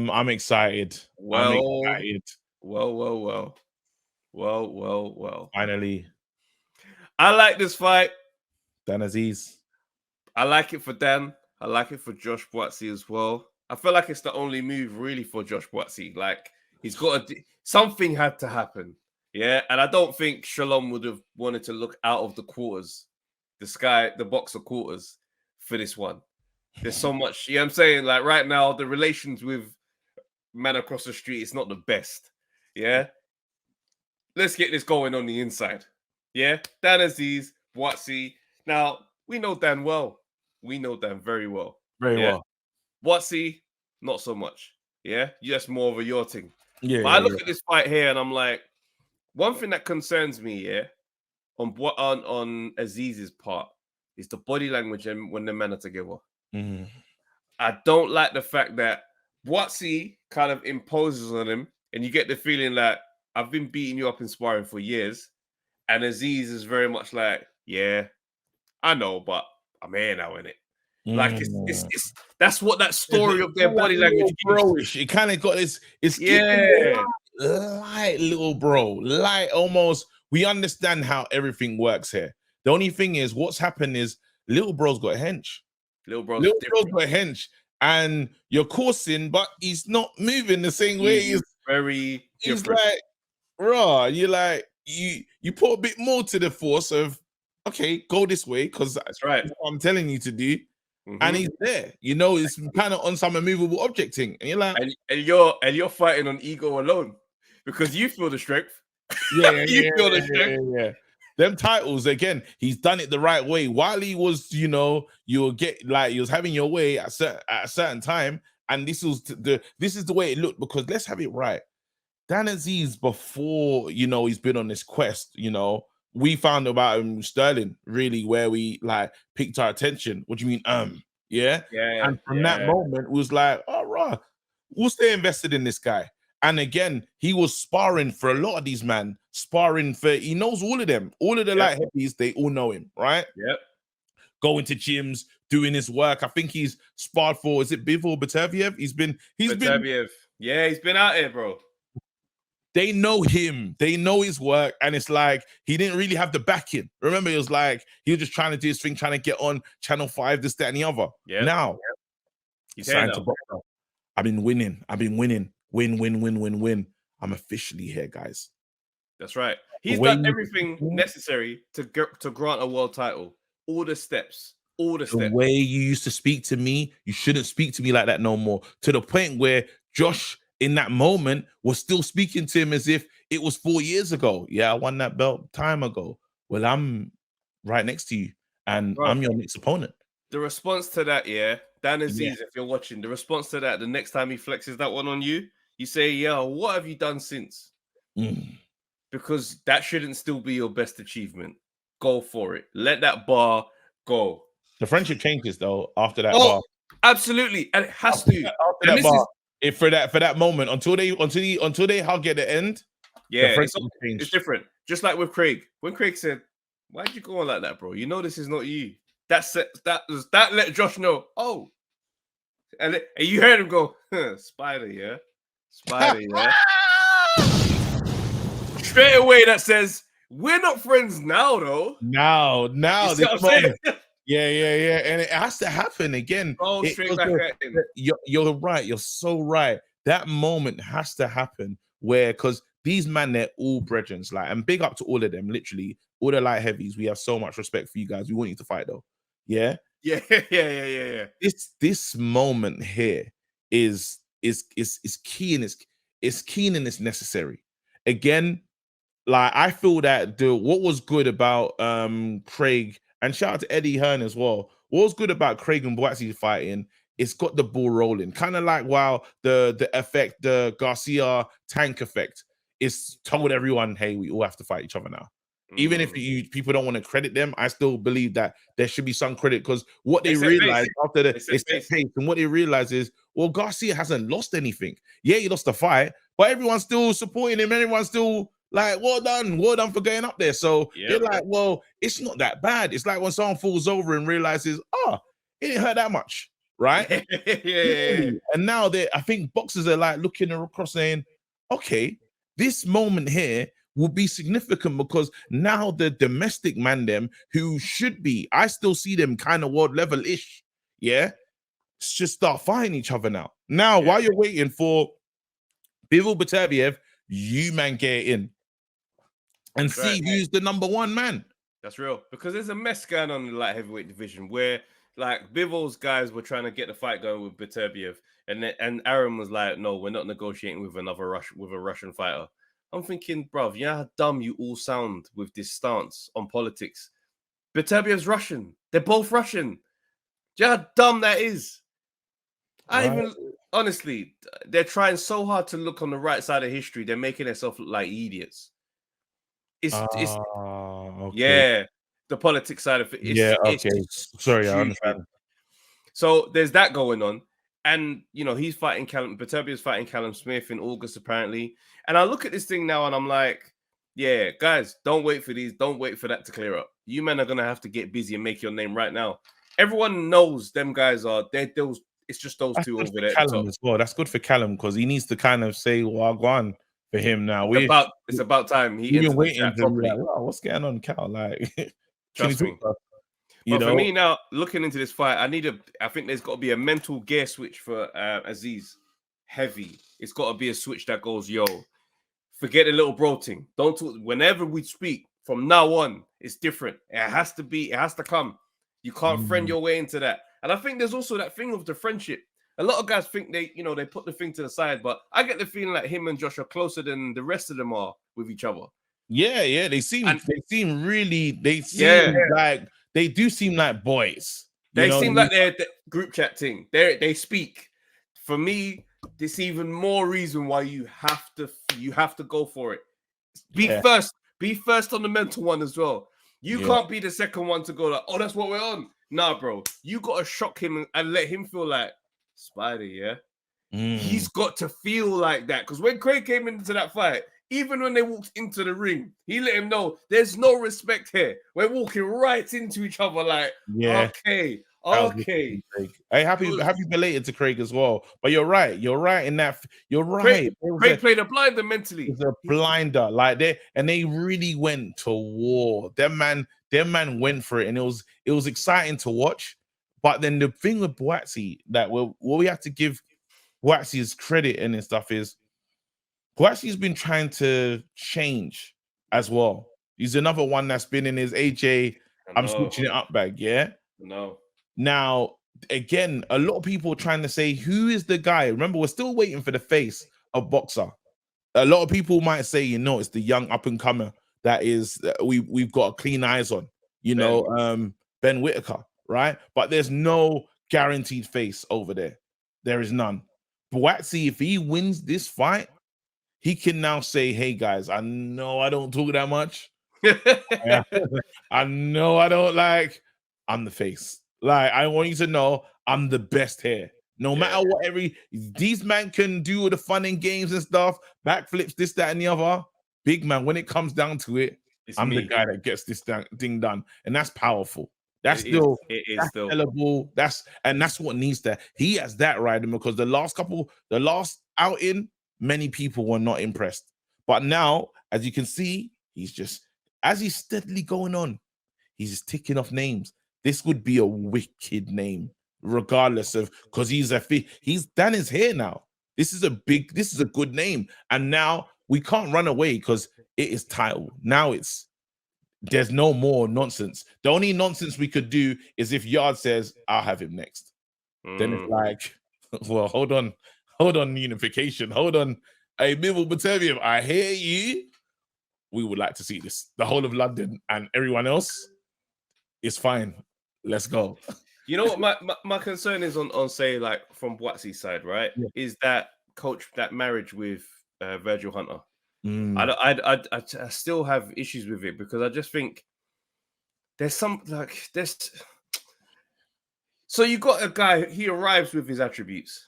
I'm excited. I'm Well, excited. well. Finally, I like this fight. Dan Aziz. I like it for Dan. I like it for Josh Boatsy as well. I feel like it's the only move really for Josh Boatsy. Like he's got something had to happen. Yeah. And I don't think Shalom would have wanted to look out of the quarters, the boxer quarters for this one. There's so much, you know what I'm saying? Like right now, the relations with man across the street is not the best. Yeah. Let's get this going on the inside. Yeah. Dan Aziz, Boatsy. Now, we know Dan well. We know Dan very well. Very Yeah. well. Boatsy, not so much. Yeah. Just more of a your thing. Yeah, But I look yeah. at this fight here and I'm like, one thing that concerns me, yeah, on Aziz's part is the body language and when the men are together. Mhm. I don't like the fact that Boatsy kind of imposes on him, and you get the feeling that I've been beating you up in sparring for years, and Aziz is very much like, yeah, I know, but I'm here now, innit? Like it's that's what that story of their body language bro-ish. It kind of got this. It's yeah, light little bro, light almost. We understand how everything works here. The only thing is, what's happened is little bro's got a hench. little bro's Little bro's different. got a hench, and you're coursing, but he's not moving the same way. He's very He's different. like raw. You like you put a bit more to the force of okay, go this way because That's right. that's what I'm telling you to do. Mhm. And he's there, you know, it's kind of on some immovable object thing. And you're like, and you're fighting on ego alone because you feel the strength. yeah, you feel the strength. yeah. Them titles again, he's done it the right way. While he was, you know, you'll get like you was having your way at a certain time, and this is the way it looked because let's have it right. Dan Aziz, before you know, he's been on this quest, you know. We found about him Sterling, really, where we like picked our attention. What do you mean? Yeah. And from that moment, it was like, all right, we'll stay invested in this guy. And again, he was sparring for a lot of these men, sparring for he knows all of them, all of the light heavies, they all know him, right? Yep. Going to gyms, doing his work. I think he's sparred for is it Bivol Bataviev? He's been yeah, he's been out here, bro. They know him, they know his work, and it's like he didn't really have the backing. Remember, it was like he was just trying to do his thing, trying to get on Channel 5, this, that, and the other. Now, he's here now. I've been winning. Win. I'm officially here, guys. That's right. He's done everything necessary to grant a world title. All the steps. The way you used to speak to me, you shouldn't speak to me like that no more. To the point where Josh, in that moment, was still speaking to him as if it was 4 years ago. Yeah, I won that belt time ago. Well, I'm right next to you, and I'm your next opponent. The response to that, Dan Aziz, if you're watching, the response to that, the next time he flexes that one on you, you say, "Yo, what have you done since?" Because that shouldn't still be your best achievement. Go for it. Let that bar go. The friendship changes though after that. Oh, absolutely, and it has to. After that bar, for that moment until they hug at the end. Yeah, it's different. Just like with Craig, when Craig said, "Why'd you go on like that, bro? You know this is not you." That let Josh know. Oh, and you heard him go, Spider, yeah. Straight away, that says we're not friends now, though. Now, this moment. Yeah, and it has to happen again. Oh, straight back at him. You're right. You're so right. That moment has to happen where, because these men, they're all brethren, like, and big up to all of them. Literally, all the light heavies. We have so much respect for you guys. We want you to fight, though. Yeah. This moment here is key and it's keen and it's necessary. Again, like I feel that what was good about Craig, and shout out to Eddie Hearn as well. What was good about Craig and Boatsy fighting? It's got the ball rolling, kind of like the Garcia Tank effect. It's told everyone, hey, we all have to fight each other now. Even if people don't want to credit them, I still believe that there should be some credit, because what they realize after they set pace, and what they realize is, well, Garcia hasn't lost anything. Yeah, he lost the fight, but everyone's still supporting him. Everyone's still like, well done for getting up there. So they're like, well, it's not that bad. It's like when someone falls over and realizes, it didn't hurt that much. right? Yeah. And now I think boxers are like looking across saying, okay, this moment here will be significant because now the domestic man them who should be, I still see them kind of world level ish, yeah, just start fighting each other now. Now, while you're waiting for Bivol Bataviev, you man get in and see who's the number one man. That's real, because there's a mess going on in the light heavyweight division where like Bivol's guys were trying to get the fight going with Beterbiev, and Aaron was like, "No, we're not negotiating with a Russian fighter." I'm thinking, bruv, you know how dumb you all sound with this stance on politics. Beterbiev's Russian. They're both Russian. Do you know how dumb that is? Honestly, they're trying so hard to look on the right side of history. They're making themselves look like idiots. Yeah, the politics side of it. Sorry, I understand. So there's that going on, and he's fighting Beterbiev's fighting Callum Smith in August apparently. And I look at this thing now, and I'm like, yeah, guys, don't wait for these. Don't wait for that to clear up. You men are gonna have to get busy and make your name right now. Everyone knows them guys are those. It's just those two over there. Callum as well. That's good for Callum because he needs to kind of say, "Well, go on." For him now, it's about time he enters the chat properly. Like, wow, what's going on, Cal? Like, trust me. But for me now, looking into this fight, I think there's got to be a mental gear switch for Aziz. Heavy. It's got to be a switch that goes, yo, forget the little bro thing. Don't talk. Whenever we speak from now on, it's different. It has to come. You can't friend your way into that. And I think there's also that thing of the friendship. A lot of guys think they put the thing to the side, but I get the feeling like him and Josh are closer than the rest of them are with each other. Yeah, they seem like they do seem like boys. They seem like they're the group chat thing. They speak. For me, there's even more reason why you have to go for it. Be first on the mental one as well. You can't be the second one to go like, oh, that's what we're on. Nah, bro. You gotta shock him and let him feel like Spider, yeah. He's got to feel like that because when Craig came into that fight, even when they walked into the ring, he let him know there's no respect here. We're walking right into each other, like, okay. Hey, happy belated to Craig as well. But you're right in that. You're right. Craig played a blinder mentally. It was a blinder, like they really went to war. Them man went for it, and it was exciting to watch. But then the thing with Buatsi that what we have to give Buatsi's credit and stuff is Buatsi's been trying to change as well. He's another one that's been in his AJ. I'm switching it up bag. Yeah. No. Now again, a lot of people are trying to say who is the guy. Remember, we're still waiting for the face of Boxer. A lot of people might say, it's the young up and comer that is we've got clean eyes on. Ben Whitaker. Right, but there's no guaranteed face over there. There is none. Buatsi, if he wins this fight, he can now say, "Hey guys, I know I don't talk that much. I know I don't I'm the face. Like I want you to know I'm the best here. No matter what, these men can do all the fun and games and stuff, backflips, this, that, and the other. Big man, when it comes down to it, I'm the guy that gets this thing done, and that's powerful." That's still sellable. That's what needs to. He has that right because the last outing, many people were not impressed. But now, as you can see, as he's steadily going on, he's just ticking off names. This would be a wicked name, regardless of because he's done his hair now. This is a good name, and now we can't run away because it is title. Now there's no more nonsense. The only nonsense we could do is if Yard says, I'll have him next. Then it's like, well, hold on, unification. Hold on. Hey, Bivol Bataviev, I hear you. We would like to see this. The whole of London and everyone else is fine. Let's go. You know what my concern is on say, like, from Buatsi's side, right? Yeah. Is that marriage with Virgil Hunter. I still have issues with it because I just think there's so you got a guy, he arrives with his attributes,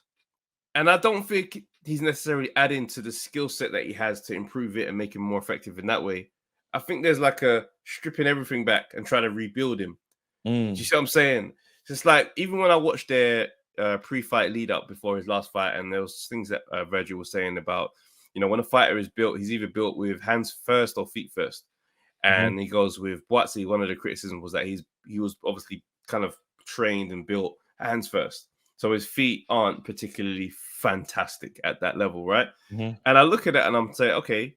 and I don't think he's necessarily adding to the skill set that he has to improve it and make him more effective in that way. I think there's like a stripping everything back and trying to rebuild him. Do you see what I'm saying? It's just like even when I watched their pre-fight lead up before his last fight, and there was things that Virgil was saying about, when a fighter is built, he's either built with hands first or feet first. And he goes with Buatsi. One of the criticisms was that he was obviously kind of trained and built hands first, so his feet aren't particularly fantastic at that level, right? And I look at it and I'm saying, okay,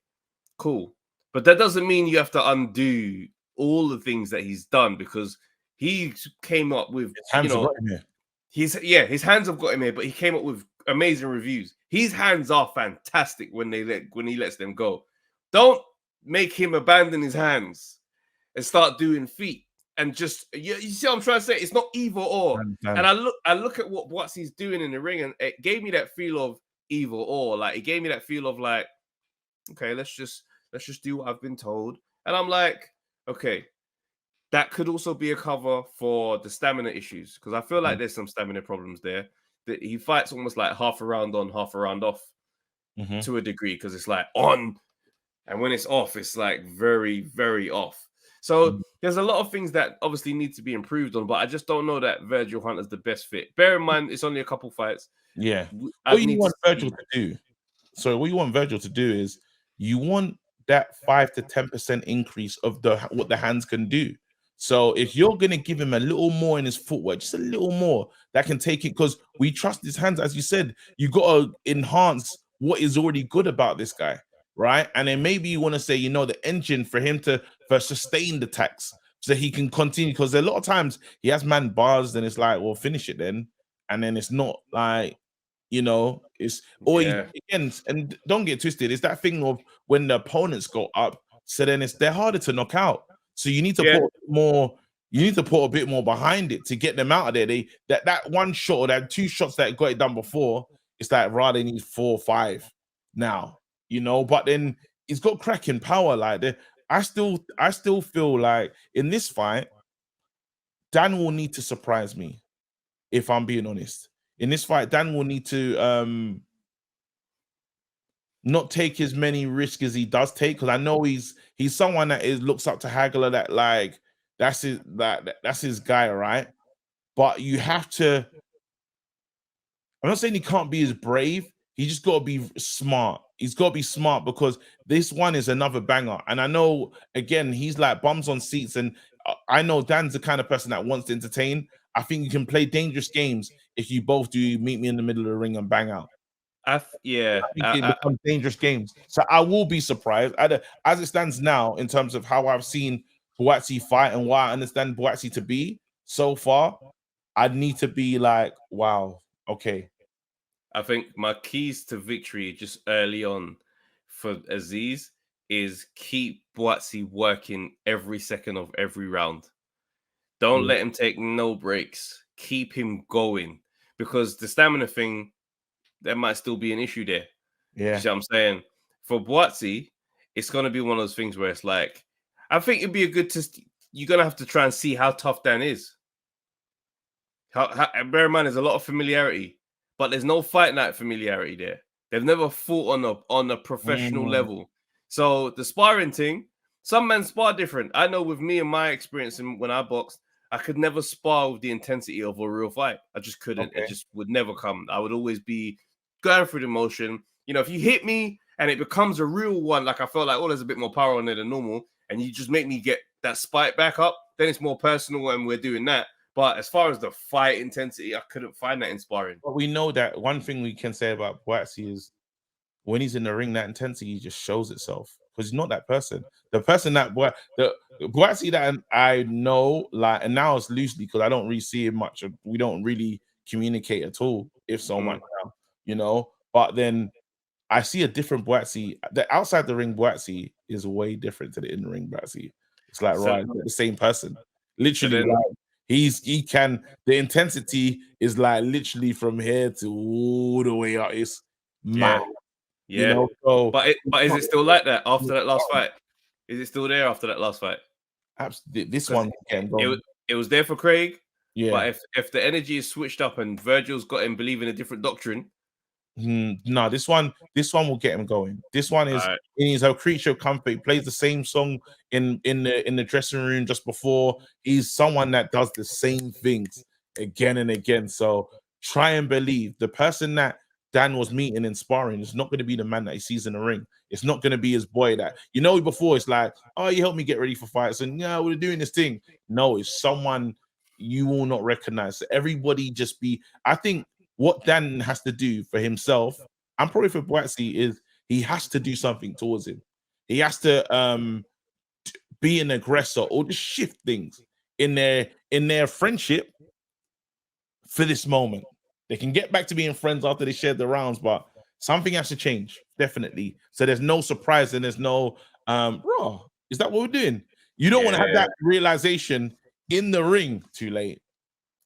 cool, but that doesn't mean you have to undo all the things that he's done, because he came up with his hands have got him here, but he came up with amazing reviews. His hands are fantastic when he lets them go. Don't make him abandon his hands and start doing feet. And just you see what I'm trying to say? It's not either or. And I look at what Buatsi's doing in the ring, and it gave me that feel of either or. Like, it gave me that feel of like, okay, let's just do what I've been told. And I'm like, okay, that could also be a cover for the stamina issues, because I feel like there's some stamina problems there. That he fights almost like half a round on, half a round off to a degree, because it's like on, and when it's off, it's like very, very off. So there's a lot of things that obviously need to be improved on, but I just don't know that Virgil Hunter's the best fit. Bear in mind, it's only a couple fights. Yeah. What you want Virgil to do is you want that 5 to 10% increase of what the hands can do. So if you're going to give him a little more in his footwork, just a little more, that can take it, because we trust his hands. As you said, you got to enhance what is already good about this guy, right? And then maybe you want to say, the engine for him to sustain the tax so he can continue, because a lot of times he has man bars, and it's like, well, finish it then. And then it's not like, it's again, and don't get twisted, it's that thing of when the opponents go up, so then they're harder to knock out. So you need to put more. You need to put a bit more behind it to get them out of there. That one shot or that two shots that got it done before, it's like rather they need 4 or 5 now. But then he's got cracking power. Like I still feel like in this fight, Dan will need to surprise me. If I'm being honest, in this fight, Dan will need to not take as many risks as he does take, because I know he's someone that looks up to Hagler, that like that's his guy, right? But you have to. I'm not saying he can't be as brave. He just got to be smart. He's got to be smart, because this one is another banger. And I know, again, he's like bums on seats, and I know Dan's the kind of person that wants to entertain. I think you can play dangerous games if you both do meet me in the middle of the ring and bang out. I think it becomes dangerous games. So I will be surprised. As it stands now, in terms of how I've seen Buatsi fight and what I understand Buatsi to be so far, I'd need to be like, wow, okay. I think my keys to victory just early on for Aziz is keep Buatsi working every second of every round. Don't let him take no breaks. Keep him going, because the stamina thing, there might still be an issue there. Yeah. You see what I'm saying? For Buatsi, it's going to be one of those things where it's like, I think it'd be a good test. You're going to have to try and see how tough Dan is. Bear in mind, there's a lot of familiarity, but there's no fight night familiarity there. They've never fought on a professional level. So the sparring thing, some men spar different. I know with me and my experience when I boxed, I could never spar with the intensity of a real fight. I just couldn't. Okay. It just would never come. I would always be going through the motion. If you hit me and it becomes a real one, like I felt like, there's a bit more power on it than normal, and you just make me get that spike back up, then it's more personal and we're doing that. But as far as the fight intensity, I couldn't find that in sparring. But we know that one thing we can say about Buatsi is when he's in the ring, that intensity just shows itself, because he's not that person. The person that the Buatsi that I know, like, and now it's loosely because I don't really see him much. We don't really communicate at all, if so much now, But then I see a different Buatsi. The outside the ring Buatsi is way different to the in the ring Buatsi. It's like the same person, literally. The intensity is like literally from here to all the way up. It's mad. Yeah. But is it still like that after that last fight? Is it still there after that last fight? Absolutely. This one it was there for Craig. Yeah. But if the energy is switched up and Virgil's got him believing a different doctrine. No, this one will get him going. This one is he's a creature of comfort. He plays the same song in the dressing room just before. He's someone that does the same things again and again. So try and believe the person that Dan was meeting and sparring is not going to be the man that he sees in the ring. It's not going to be his boy that, before it's like, oh, you helped me get ready for fights and yeah, we're doing this thing. No, it's someone you will not recognize. So everybody just I think what Dan has to do for himself, and probably for Boatsy, is he has to do something towards him. He has to be an aggressor or just shift things in their friendship for this moment. They can get back to being friends after they shared the rounds, but something has to change, definitely. So there's no surprise and there's no bro, is that what we're doing? You don't want to have that realization in the ring too late.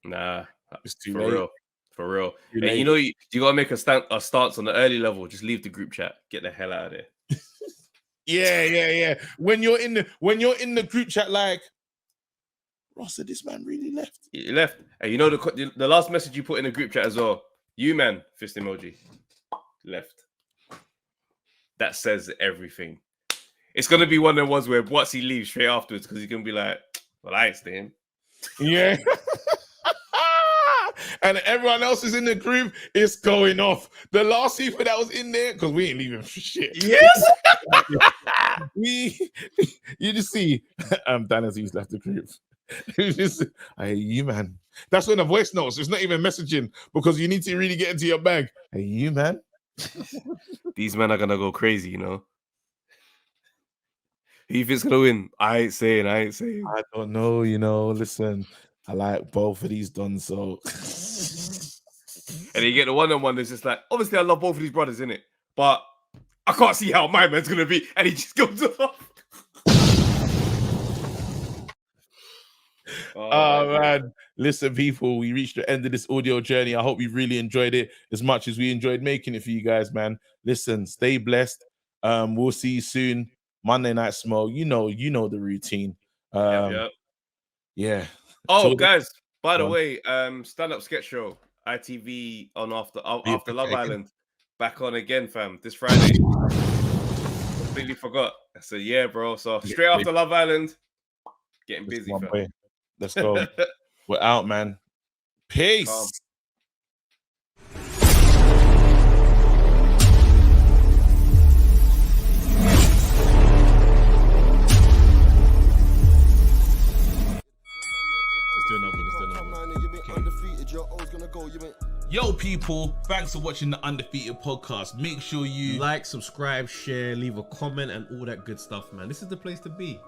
Nah, it's too for late. Real. For real. And you gotta make a stance on the early level. Just leave the group chat. Get the hell out of there. Yeah. When you're in the group chat, like, Ross said, this man really left. He left. And you know the last message you put in the group chat as well. You man, fist emoji. Left. That says everything. It's gonna be one of the ones where Boatsy leaves straight afterwards because he's gonna be like, well, I ain't staying. Yeah. And everyone else is in the group, it's going off. The last people that was in there, because we ain't leaving for shit. Yes. You just see Dan has left the group. Just, hey, you man. That's when the voice notes. It's not even messaging because you need to really get into your bag. Hey, you man. These men are gonna go crazy, Who you think's gonna win? I ain't saying. I don't know, Listen, I like both of these done so. And you get the one-on-one that's just like, obviously I love both of these brothers, innit? But I can't see how my man's gonna be. And he just goes off. Oh man. Listen, people, we reached the end of this audio journey. I hope you really enjoyed it as much as we enjoyed making it for you guys, man. Listen, stay blessed. We'll see you soon. Monday Night Smoke. You know the routine. Yeah. Oh, guys, by the way, stand-up sketch show, ITV on after Love Island. Back on again, fam. This Friday. Completely forgot. I said, yeah, bro. So straight after Love Island, getting busy, fam. Way. Let's go. We're out, man. Peace. Let's do another one. Yo, people, thanks for watching the Undefeated podcast. Make sure you like, subscribe, share, leave a comment, and all that good stuff, man. This is the place to be.